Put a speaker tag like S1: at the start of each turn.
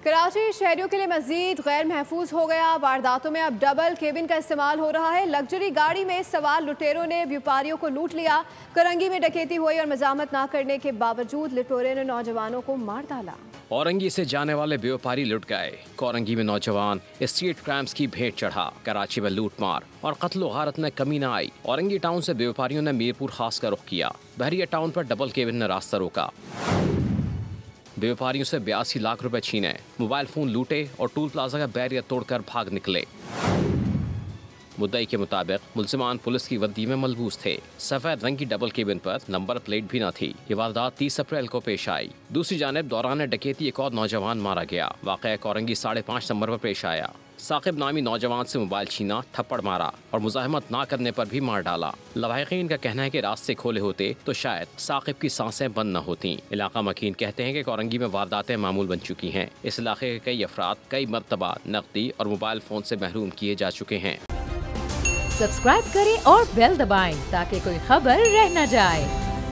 S1: कराची शहरियों के लिए मजीद गैर महफूज हो गया। वारदातों में अब डबल केबिन का इस्तेमाल हो रहा है। लग्जरी गाड़ी में सवार लुटेरों ने व्यापारियों को लूट लिया। करंगी में डकैती हुई और मजामत न करने के बावजूद लुटेरों ने नौजवानों को मार डाला।
S2: औरंगी से जाने वाले व्यापारी लुट गए। कोरंगी में नौजवान स्ट्रीट क्राइम्स की भेंट चढ़ा। कराची में लूटमार और कत्ल गारत में कमी न आई। औरंगी टाउन से व्यापारियों ने मीरपुर खास का रुख किया। बहरिया टाउन पर डबल केबिन ने रास्ता रोका। व्यापारियों से 82 लाख रुपए छीने, मोबाइल फोन लूटे और टूल प्लाजा का बैरियर तोड़कर भाग निकले। मुद्दई के मुताबिक मुलजिमान पुलिस की वर्दी में मलबूस थे। सफेद रंग की डबल केबिन पर नंबर प्लेट भी न थी। ये वारदात 30 अप्रैल को पेश आई। दूसरी जानिब दौरान डकैती एक और नौजवान मारा गया। वाक़या कोरंगी 5.5 नंबर पर पेश आया। साकिब नामी नौजवान से मोबाइल छीना, थप्पड़ मारा और मुजाहमत ना करने पर भी मार डाला। लवाहिकीन का कहना है कि रास्ते खोले होते तो शायद साकिब की सांसें बंद न होती। इलाका मकीन कहते हैं कि कोरंगी में वारदातें मामूल बन चुकी हैं। इस इलाके के कई अफराद कई मरतबा नकदी और मोबाइल फोन से महरूम किए जा चुके हैं।
S3: सब्सक्राइब करें और बेल दबाएं ताकि कोई खबर रह न जाए।